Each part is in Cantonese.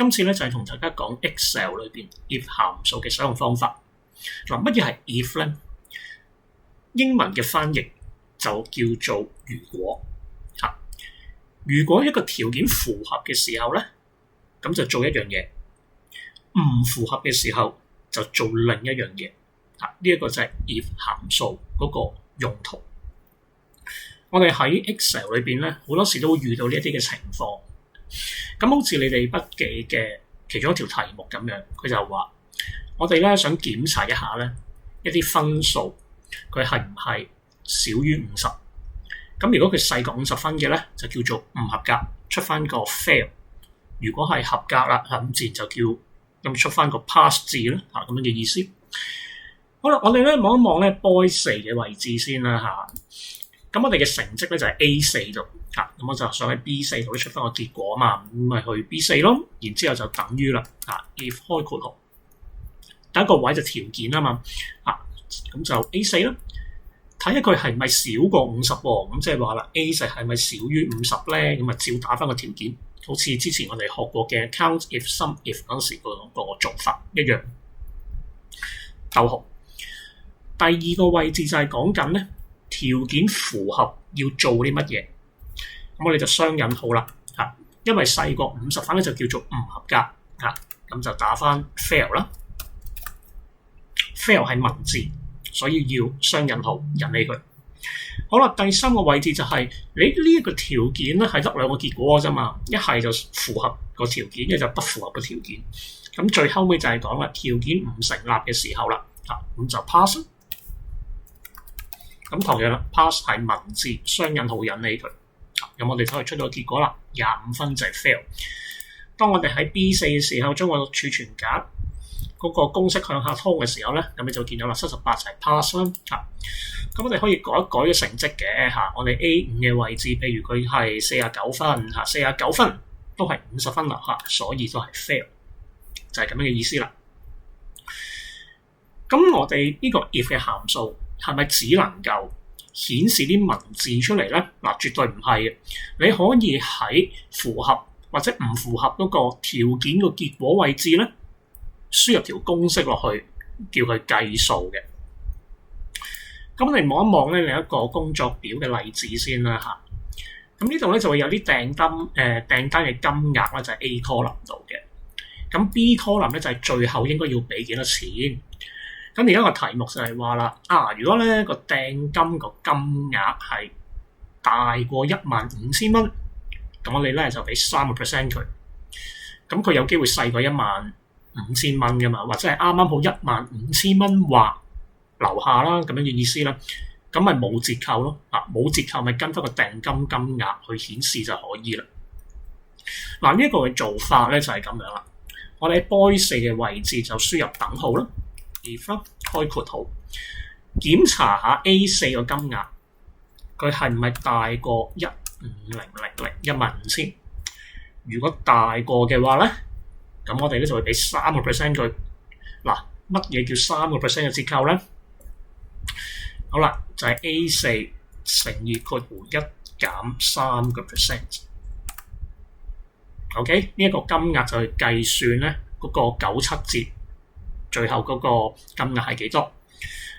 今次咧就係同大家講 Excel 裏邊 if 函數嘅使用方法。嗱，乜嘢係 if 咧？英文嘅翻譯就叫做如果嚇。如果一個條件符合嘅時候咧，咁就做一樣嘢；唔符合嘅時候就做另一樣嘢。嚇，呢一個就係 if 函數嗰個用途。我哋喺 Excel 裏邊咧，好多時都會遇到呢一啲嘅情況。咁好似你哋筆記嘅其中一條題目咁樣，佢就話我哋咧想檢查一下咧一啲分數，佢係唔係少於50？咁如果佢細過50分嘅咧，就叫做唔合格，出翻個 fail。如果係合格啦，咁自然就叫咁出翻個 pass 字啦，咁樣嘅意思。好啦，我哋咧望一望咧 Boy4 嘅位置先啦嚇。咁我哋嘅成績咧就係 A4 度嚇，咁我就想喺 B4 度出翻個結果啊嘛，咁咪去 B4 咯，然之後就等於啦嚇 if 開括號，第一個位就條件啊嘛嚇，咁就 A4 啦，睇下佢係咪少過50喎，咁即係話啦 A4 係咪少於50咧？咁啊照打翻個條件，好似之前我哋學過嘅 count if sum if 嗰陣時個做法一樣。逗號，第二個位置就係講緊咧。條件符合要做啲乜嘢？咁我哋就雙引號啦嚇，因為細過50分咧就叫做唔合格嚇，咁就打翻 fail 啦。fail 係文字，所以要雙引號引起佢。好啦，第三個位置就係你呢一個條件咧係得兩個結果啫嘛，一係就符合個條件，一就不符合個條件。咁最後尾就係講啦，條件唔成立嘅時候啦嚇，咁就 pass。咁同樣啦 ，pass 係文字雙引號引起佢，咁我哋就可以出到結果啦，25分就係 fail。當我哋喺 B4 嘅時候，將個儲存格嗰個公式向下拖嘅時候咧，咁你就見到啦，78就係 pass 啦嚇。咁我哋可以改一改嘅成績嘅嚇，我哋 A5 嘅位置，譬如佢係49分嚇，49分都係50分啦嚇，所以都係 fail，就係咁樣嘅意思啦。咁我哋呢個 if 嘅函數係咪只能夠顯示啲文字出嚟咧？嗱，絕對唔係嘅。你可以喺符合或者唔符合嗰個條件個結果位置咧，輸入條公式落去，叫佢計數嘅。咁我哋望一望咧另一個工作表嘅例子先啦嚇。咁呢度咧就會有啲訂單嘅金額咧就係 A column 度嘅。咁 B column 咧就係最後應該要俾幾多錢？咁而家個題目就係話啦，如果咧個訂金個金額係大過15,000蚊，咁我哋咧就俾3% 佢。咁佢有機會細過15,000蚊噶嘛，或者係啱啱好15,000蚊或樓下啦，咁樣嘅意思啦。咁咪冇折扣咯，冇折扣咪跟翻個訂金金額去顯示就可以啦。嗱，呢一個嘅做法咧就係咁樣啦。我哋喺 Boy4 嘅位置就輸入等號啦。if 開括號，檢查下 A4 個金額，佢係唔係大過150,000？如果大過嘅話咧，咁我哋咧就會俾3% 佢。嗱，乜嘢叫3% 嘅折扣咧？好啦，就係 A4 乘以括弧1減3%。OK， 呢一個金額就去計算咧嗰個97折。最後嗰個金額係幾多？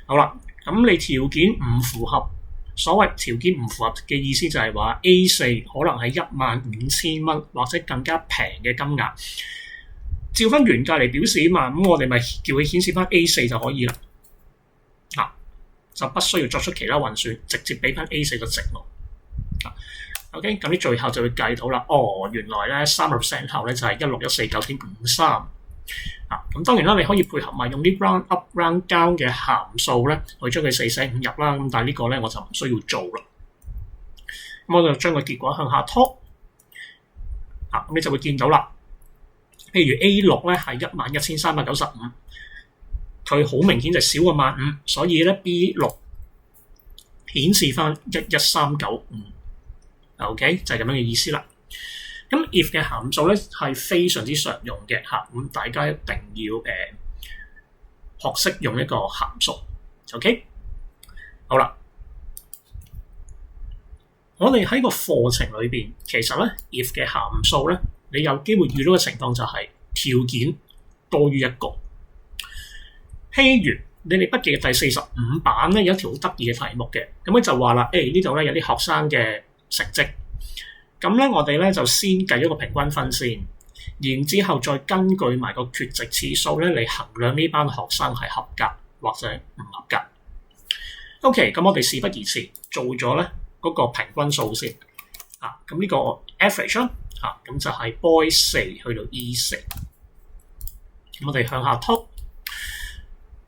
好啦，咁你條件唔符合，所謂條件唔符合嘅意思就係話 A4 可能係15,000蚊或者更加平嘅金額，照翻原價嚟表示啊嘛，咁我哋咪叫佢顯示翻 A4 就可以啦，就不需要作出其他運算，直接俾翻 A4 個值咯。OK， 咁你最後就會計到啦。原來咧3% 後咧就係16149.53。咁當然啦，你可以配合埋用啲 round up round down 嘅函數咧，去將佢4捨5入啦。咁但係呢個咧我就唔需要做啦。咁我就將個結果向下拖，咁你就會見到啦。譬如 A6 咧係11,395，佢好明顯就少過15,000，所以咧 B6 顯示翻11395。OK， 就係咁樣嘅意思啦。咁 if 嘅函數咧係非常之常用嘅嚇，咁大家一定要學識用一個函數。OK， 好啦，我哋喺個課程裏邊，其實咧 if 嘅函數咧你有機會遇到嘅情況就係條件多於一個。譬如你哋筆記嘅第45版咧有一條好得意嘅題目嘅，咁咧就話啦，呢度咧有啲學生嘅成績，咁咧我哋咧就先計咗個平均分先，然之後再根據埋個缺席次數咧嚟衡量呢班學生係合格或者唔合格。OK， 咁我哋事不宜遲，做咗咧嗰個平均數先。咁呢個 average 啦，咁就係 Boy 4去到 E4。咁我哋向下拖。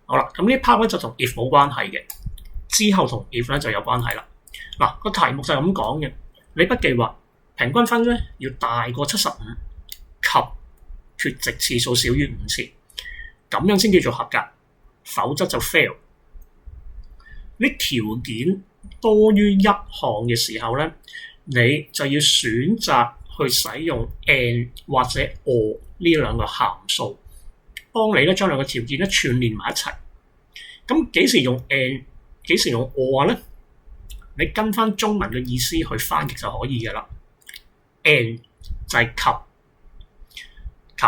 好啦，咁呢 part 咧就同 if 冇關係嘅，之後同 if 咧就有關係啦。嗱，個題目就係咁講嘅，你筆記話平均分咧要大過75及缺席次數少於5次，咁樣先叫做合格，否則就 fail。呢條件多於一項嘅時候咧，你就要選擇去使用 and 或者 or 呢兩個函數，幫你咧將兩個條件咧串連埋一齊。咁幾時用 and 幾時用 or 咧？你跟翻中文嘅意思去翻譯就可以嘅啦。and 就係及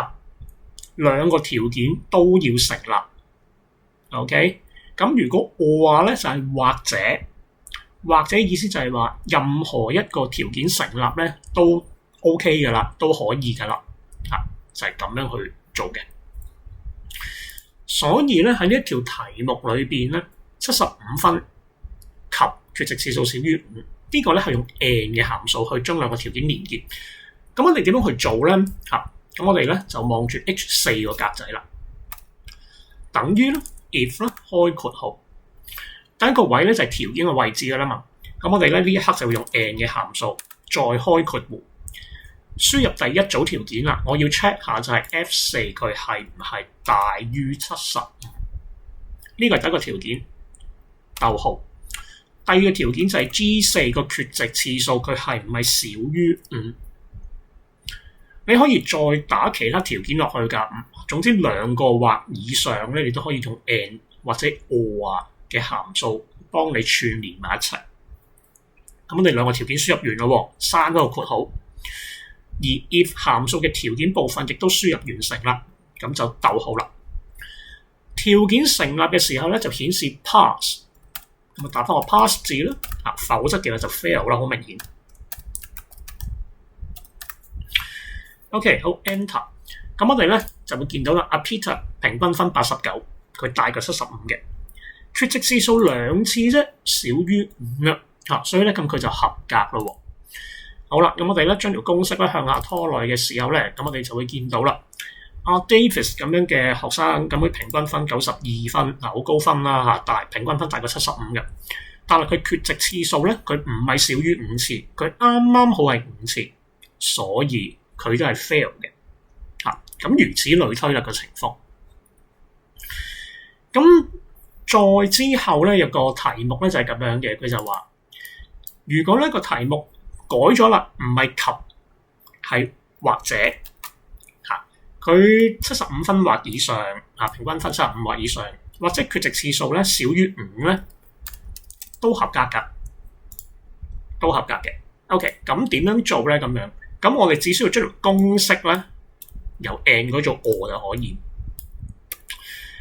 兩個條件都要成立。OK， 咁如果 or 咧就係或者意思就係話任何一個條件成立咧都 OK 嘅啦，都可以嘅啦，就係咁樣去做嘅。所以咧喺呢一條題目裏邊咧，75分及缺席次數少於5，呢個咧係用 and 嘅函數去將兩個條件連結。咁我哋點樣去做咧？咁我哋咧就望住 H4 個格仔啦，等於咧 if 咧開括號，第一個位咧就係條件嘅位置㗎啦嘛。咁我哋咧呢一刻就會用 and 嘅函數再開括弧，輸入第一組條件啦。我要 check 下就係 F4 佢係唔係大於75，呢個係第一個條件，逗號。第二個條件就係 G4 個缺席次數佢係唔係少於5。你可以再打其他條件落去㗎。總之兩個或以上咧，你都可以用 and 或者 or 嘅函數幫你串連埋一齊。咁我哋兩個條件輸入完咯，刪嗰個括號。而 if 函數嘅條件部分亦都輸入完成啦，咁就逗號啦。條件成立嘅時候咧，就顯示 pass， 咁打翻個 pass 字啦。否則嘅話就 fail 啦，好明顯。OK， 好 enter。咁我哋咧就會見到啦，阿 Peter 平均分89，佢大過75嘅，缺席次數2次啫，少於5啦，所以咧咁佢就合格咯。好啦，咁我哋咧將條公式咧向下拖落嘅時候咧，咁我哋就會見到啦。阿 Davis 咁樣嘅學生，咁佢平均分92分，好高分啦嚇，平均分大過75嘅，但係佢缺席次數咧，佢唔係少於5次，佢啱啱好係5次，所以佢都係 fail 嘅。咁如此類推啦個情況。咁再之後咧有個題目咧就係咁樣嘅，佢就話如果呢個題目改咗啦，唔係及係或者佢75分或以上平均分75或以上，或者缺席次數咧少於5咧，都合格㗎，都合格嘅。OK， 咁點樣做咧？咁樣咁我哋只需要將條公式咧由 and 改做 or 就可以。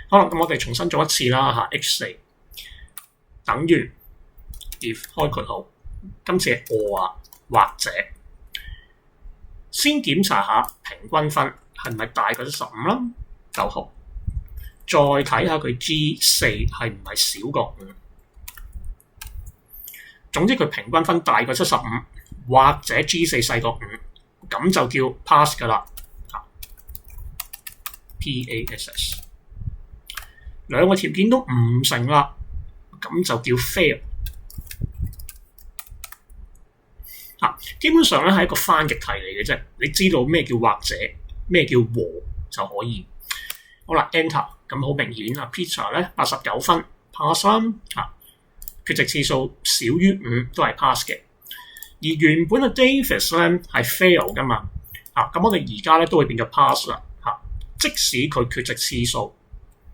好啦，咁我哋重新做一次啦H4 等於 if 開括號，今次係 or 或者先檢查下平均分係咪大過75啦，逗號，再睇下佢 G4 係唔係少過5。總之佢平均分大過75或者 G4 細過5，咁就叫 pass 㗎啦。PASS 兩個條件都唔成啦，咁就叫 fail。基本上咧係一個翻譯題嚟嘅啫，你知道咩叫或者，咩叫和就可以。好啦 ，enter， 咁好明顯Peter 咧89分 pass 啦，缺席次數少於5都係 pass 嘅。而原本嘅 Davis 咧係 fail 噶嘛，咁我哋而家咧都會變咗 pass 啦，即使佢缺席次數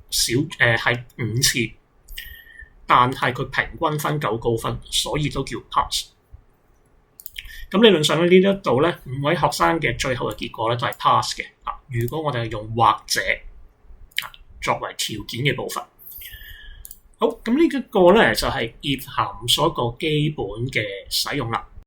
少係5次，但係佢平均分夠高分，所以都叫 pass。咁理論上呢一度咧5位學生嘅最後嘅結果咧都係 pass 嘅。如果我哋係用或者作為條件嘅部分。好，咁呢一個咧就係 if 函數一個基本嘅使用啦。